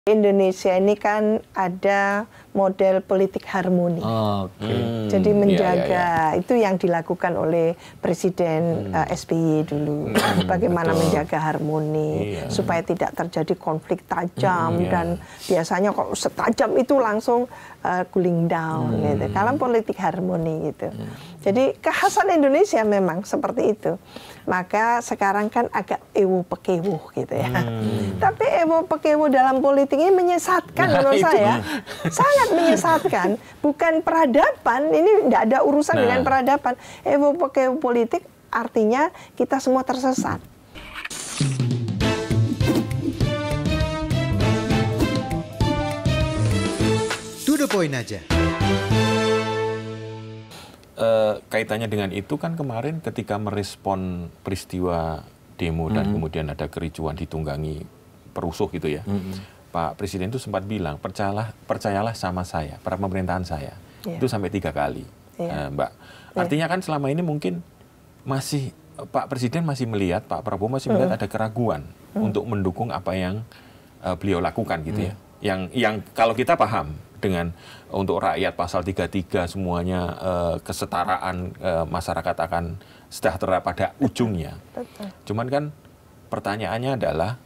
Indonesia ini kan ada model politik harmoni. Jadi menjaga itu yang dilakukan oleh Presiden SBY dulu. Bagaimana menjaga harmoni supaya tidak terjadi konflik tajam dan biasanya kok setajam itu langsung cooling down gitu. Dalam politik harmoni gitu. Jadi kekhasan Indonesia memang seperti itu. Maka sekarang kan agak ewo pekewo gitu ya. Tapi ewo pekewo dalam politik ini menyesatkan menurut saya. Sangat menyesatkan. Bukan peradaban, ini tidak ada urusan dengan peradaban. Ewo pekewo politik artinya kita semua tersesat. To the point aja. Kaitannya dengan itu kan kemarin ketika merespon peristiwa demo dan kemudian ada kericuan ditunggangi perusuh gitu ya, Pak Presiden itu sempat bilang percayalah sama saya, para pemerintahan saya, itu sampai 3 kali, Mbak. Artinya kan selama ini mungkin masih Pak Presiden masih melihat, Pak Prabowo masih melihat ada keraguan untuk mendukung apa yang beliau lakukan gitu ya, yang kalau kita paham dengan untuk rakyat pasal 33 semuanya kesetaraan masyarakat akan sejahtera pada ujungnya. Cuman kan pertanyaannya adalah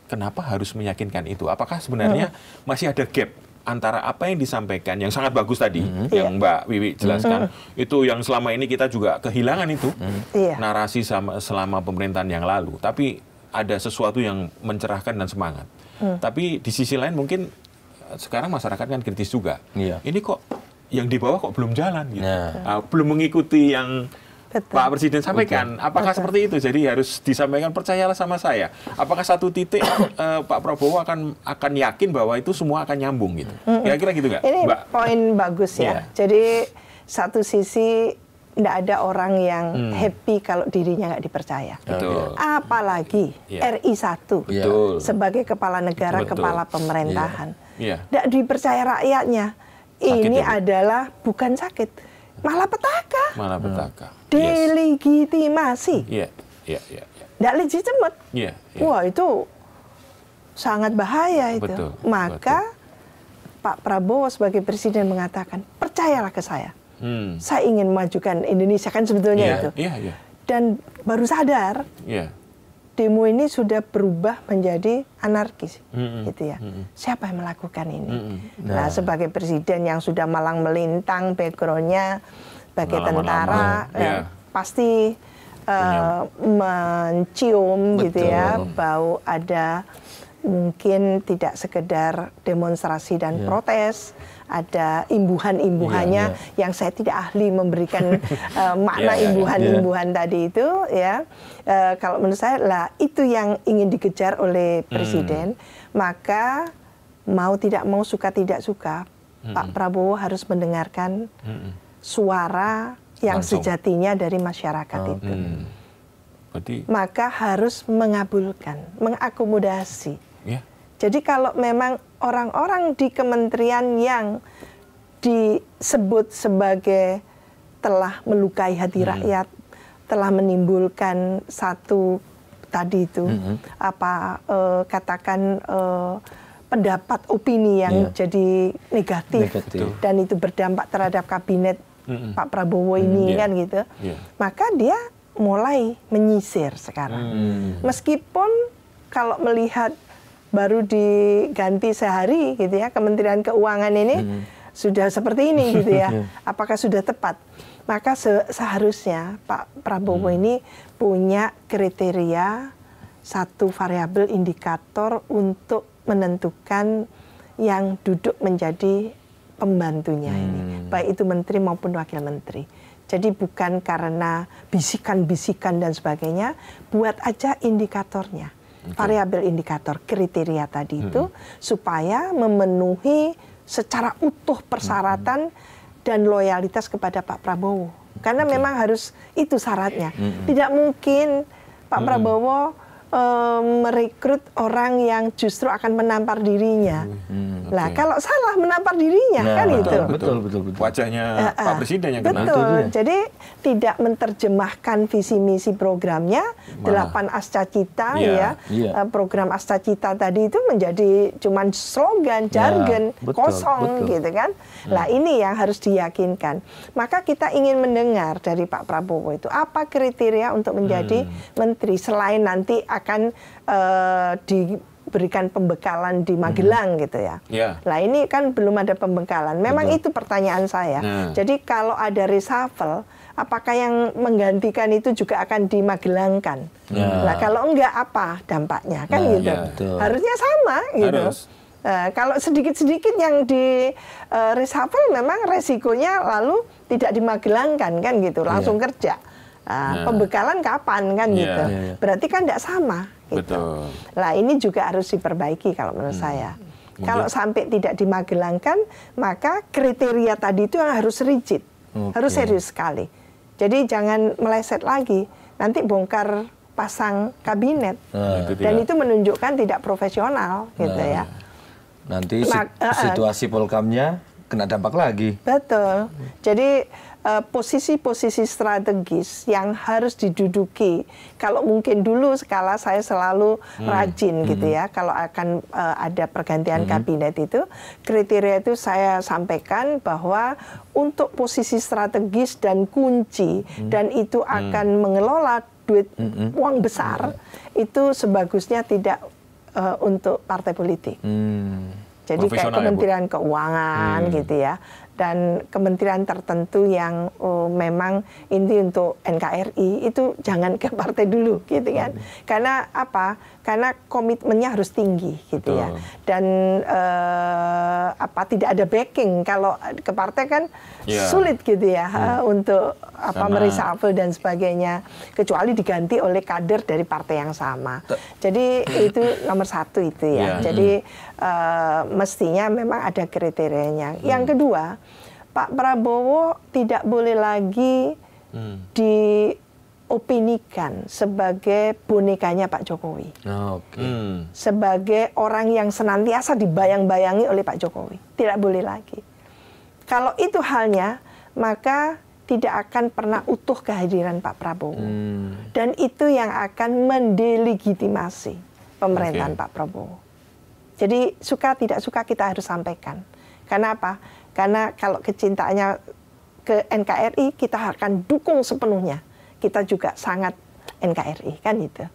kenapa harus meyakinkan itu? Apakah sebenarnya masih ada gap antara apa yang disampaikan yang sangat bagus tadi yang Mbak Wiwi jelaskan itu yang selama ini kita juga kehilangan itu narasi selama pemerintahan yang lalu, tapi ada sesuatu yang mencerahkan dan semangat. Tapi di sisi lain mungkin sekarang masyarakat kan kritis juga. Ini kok yang di bawah kok belum jalan gitu. Belum mengikuti yang Pak Presiden sampaikan. Apakah seperti itu? Jadi harus disampaikan percayalah sama saya. Apakah satu titik Pak Prabowo akan yakin bahwa itu semua akan nyambung gitu? Kira-kira gitu nggak? Ini Mbak? poin bagus ya. Jadi satu sisi tidak ada orang yang happy kalau dirinya nggak dipercaya. Betul. Apalagi RI 1 sebagai kepala negara, kepala pemerintahan. Tidak dipercaya rakyatnya. Ini adalah bukan sakit, malah petaka. Malah petaka. Delegitimasi. Tidak legitimate. Wah, itu sangat bahaya itu. Maka Pak Prabowo sebagai presiden mengatakan, percayalah ke saya. Saya ingin memajukan Indonesia, kan sebetulnya itu. Dan baru sadar demo ini sudah berubah menjadi anarkis, gitu ya. Siapa yang melakukan ini? Nah, sebagai presiden yang sudah malang melintang backgroundnya sebagai tentara, pasti mencium, gitu ya, bau ada mungkin tidak sekedar demonstrasi dan protes, ada imbuhan-imbuhannya yang saya tidak ahli memberikan makna imbuhan-imbuhan tadi itu ya. Kalau menurut saya lah itu yang ingin dikejar oleh Presiden. Maka mau tidak mau, suka tidak suka, Pak Prabowo harus mendengarkan suara yang sejatinya dari masyarakat itu. Maka harus mengabulkan, mengakomodasi. Jadi kalau memang orang-orang di kementerian yang disebut sebagai telah melukai hati rakyat, telah menimbulkan satu tadi itu katakan pendapat opini yang jadi negatif dan itu berdampak terhadap kabinet Pak Prabowo ini kan gitu, maka dia mulai menyisir sekarang. Meskipun kalau melihat baru diganti sehari gitu ya, Kementerian Keuangan ini sudah seperti ini gitu ya. Apakah sudah tepat? Maka seharusnya Pak Prabowo ini punya kriteria, satu variabel indikator untuk menentukan yang duduk menjadi pembantunya ini, baik itu menteri maupun wakil menteri. Jadi bukan karena bisikan-bisikan dan sebagainya, buat aja indikatornya. Variabel indikator kriteria tadi itu supaya memenuhi secara utuh persyaratan dan loyalitas kepada Pak Prabowo. Karena memang harus itu syaratnya. Tidak mungkin Pak Prabowo merekrut orang yang justru akan menampar dirinya. Lah kalau salah menampar dirinya kan gitu. Betul. Wajahnya Pak Presiden yang kena. Betul. Jadi tidak menerjemahkan visi misi programnya 8 Ascacita program Ascacita tadi itu menjadi cuman slogan, jargon, kosong gitu kan. Lah ini yang harus diyakinkan. Maka kita ingin mendengar dari Pak Prabowo itu apa kriteria untuk menjadi menteri selain nanti akan diberikan pembekalan di Magelang gitu ya. Lah ini kan belum ada pembekalan. Memang itu pertanyaan saya. Jadi kalau ada reshuffle, apakah yang menggantikan itu juga akan dimagelangkan? Nah kalau enggak apa dampaknya kan gitu. Harusnya sama gitu. Kalau sedikit-sedikit yang di reshuffle memang resikonya lalu tidak dimagelangkan kan gitu, langsung kerja. Pembekalan kapan kan gitu. Berarti kan tidak sama gitu. Lah ini juga harus diperbaiki kalau menurut saya. Kalau sampai tidak dimagelangkan, maka kriteria tadi itu yang harus rigid, harus serius sekali. Jadi jangan meleset lagi, nanti bongkar pasang kabinet, dan itu menunjukkan tidak profesional gitu ya. Nanti situasi Polkamnya kena dampak lagi. Betul. Jadi posisi-posisi strategis yang harus diduduki. Kalau mungkin dulu skala saya selalu rajin gitu ya. Kalau akan ada pergantian kabinet itu, kriteria itu saya sampaikan bahwa untuk posisi strategis dan kunci dan itu akan mengelola duit uang besar, itu sebagusnya tidak untuk partai politik. Jadi kayak Kementerian Keuangan gitu ya. Dan kementerian tertentu yang memang ini untuk NKRI itu jangan ke partai dulu gitu kan. Karena apa? Karena komitmennya harus tinggi gitu ya. Dan tidak ada backing kalau ke partai kan sulit gitu ya untuk mereshuffle dan sebagainya, kecuali diganti oleh kader dari partai yang sama. Jadi itu nomor satu itu ya. Jadi mestinya memang ada kriterianya. Yang kedua, Pak Prabowo tidak boleh lagi diopinikan sebagai bonekanya Pak Jokowi. Sebagai orang yang senantiasa dibayang-bayangi oleh Pak Jokowi. Tidak boleh lagi. Kalau itu halnya, maka tidak akan pernah utuh kehadiran Pak Prabowo. Dan itu yang akan mendelegitimasi pemerintahan Pak Prabowo. Jadi suka tidak suka kita harus sampaikan. Karena apa? Karena kalau kecintaannya ke NKRI, kita akan dukung sepenuhnya. Kita juga sangat NKRI, kan gitu.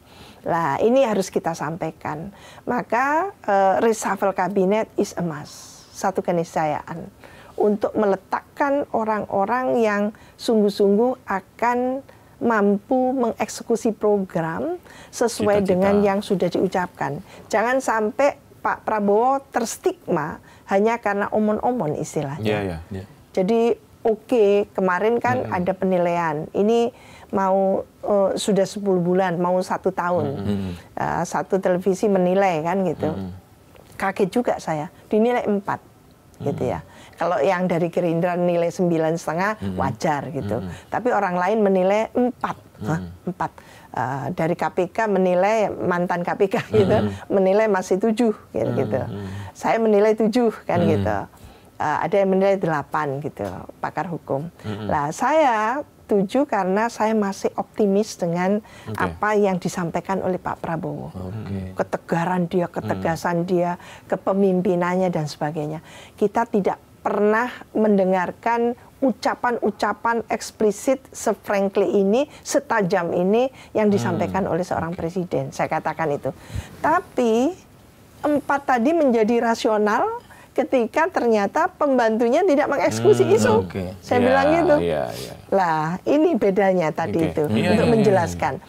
Lah, ini harus kita sampaikan. Maka reshuffle kabinet is a must. Satu keniscayaan. Untuk meletakkan orang-orang yang sungguh-sungguh akan mampu mengeksekusi program sesuai dengan yang sudah diucapkan. Jangan sampai Pak Prabowo terstigma hanya karena omon-omon istilahnya. Jadi kemarin kan ada penilaian. Ini mau sudah 10 bulan, mau 1 tahun. Satu televisi menilai kan gitu. Kaget juga saya, dinilai 4 gitu ya. Kalau yang dari Gerindra nilai 9,5 wajar gitu. Tapi orang lain menilai 4. Dari KPK menilai, mantan KPK gitu, menilai masih 7 gitu. Saya menilai 7 kan gitu. Ada yang menilai 8 gitu, pakar hukum. Lah saya 7 karena saya masih optimis dengan apa yang disampaikan oleh Pak Prabowo. Ketegaran dia, ketegasan dia, kepemimpinannya dan sebagainya. Kita tidak pernah mendengarkan ucapan-ucapan eksplisit se-frankly ini, setajam ini yang disampaikan oleh seorang presiden. Saya katakan itu. Tapi 4 tadi menjadi rasional ketika ternyata pembantunya tidak mengeksekusi isu. Saya bilang gitu. Lah, ini bedanya tadi itu untuk menjelaskan.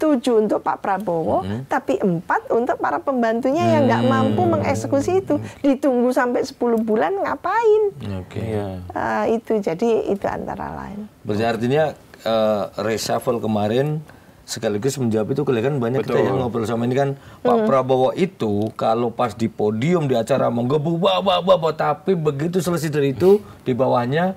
7 untuk Pak Prabowo, tapi 4 untuk para pembantunya yang nggak mampu mengeksekusi itu. Ditunggu sampai 10 bulan ngapain? Itu jadi itu antara lain. Berarti artinya reshuffle kemarin sekaligus menjawab itu kan banyak kita yang ngobrol sama ini kan Pak Prabowo itu kalau pas di podium di acara menggebu tapi begitu selesai dari itu di bawahnya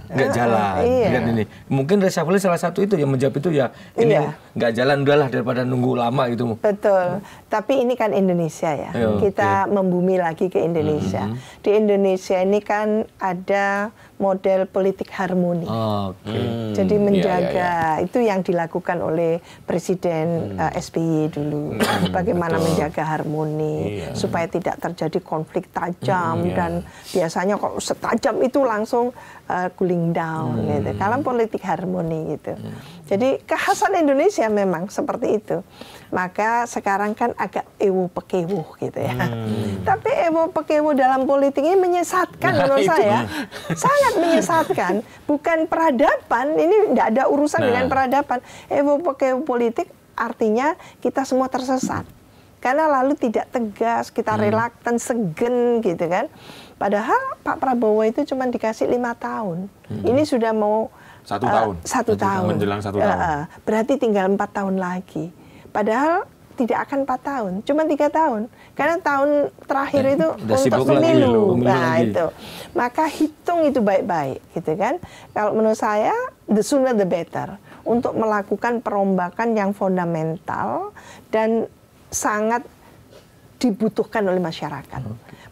nggak jalan. Kan ini. Mungkin reshuffle salah satu itu yang menjawab itu ya ini nggak jalan udahlah daripada nunggu lama gitu. Betul. Tapi ini kan Indonesia ya. Kita membumi lagi ke Indonesia. Di Indonesia ini kan ada model politik harmoni. Jadi menjaga itu yang dilakukan oleh Presiden SBY dulu. Bagaimana menjaga harmoni supaya tidak terjadi konflik tajam dan biasanya kalau setajam itu langsung cooling down gitu. Dalam politik harmoni gitu. Jadi kekhasan Indonesia memang seperti itu. Maka sekarang kan agak ewo pekewo gitu ya. Tapi ewo pekewo dalam politik ini menyesatkan menurut saya. Sangat menyesatkan. Bukan peradaban, ini tidak ada urusan dengan peradaban. Ewo pekewo politik artinya kita semua tersesat. Karena lalu tidak tegas, kita relaktan, segen gitu kan. Padahal Pak Prabowo itu cuma dikasih 5 tahun. Ini sudah mau 1 tahun. 1 tahun. Menjelang 1 tahun. Berarti tinggal 4 tahun lagi. Padahal tidak akan 4 tahun, cuma 3 tahun. Karena tahun terakhir itu untuk pemilu. Nah itu. Maka hitung itu baik-baik gitu kan. Kalau menurut saya, the sooner the better. Untuk melakukan perombakan yang fundamental dan sangat dibutuhkan oleh masyarakat.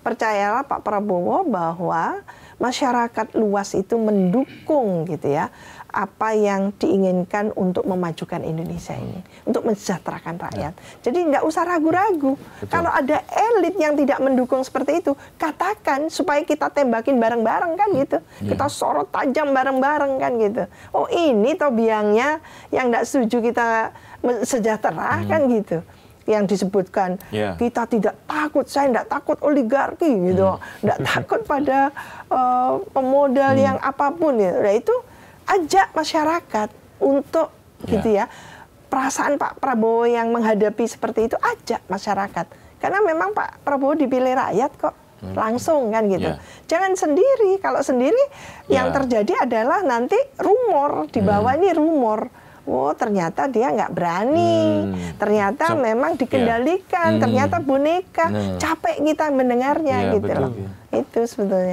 Percayalah Pak Prabowo bahwa masyarakat luas itu mendukung gitu ya apa yang diinginkan untuk memajukan Indonesia ini, untuk mensejahterakan rakyat. Jadi nggak usah ragu-ragu. Kalau ada elit yang tidak mendukung seperti itu, katakan supaya kita tembakin bareng-bareng kan gitu. Kita sorot tajam bareng-bareng kan gitu. Oh ini toh biangnya yang nggak setuju kita sejahtera kan gitu. Yang disebutkan kita tidak takut, saya tidak takut oligarki gitu, tidak takut pada pemodal yang apapun ya. Nah itu ajak masyarakat untuk gitu ya, perasaan Pak Prabowo yang menghadapi seperti itu, ajak masyarakat karena memang Pak Prabowo dipilih rakyat kok langsung kan gitu. Jangan sendiri, kalau sendiri yang terjadi adalah nanti rumor di bawah ini rumor. Oh ternyata dia nggak berani, ternyata memang dikendalikan, ternyata boneka, capek kita mendengarnya gitu loh. Itu sebetulnya.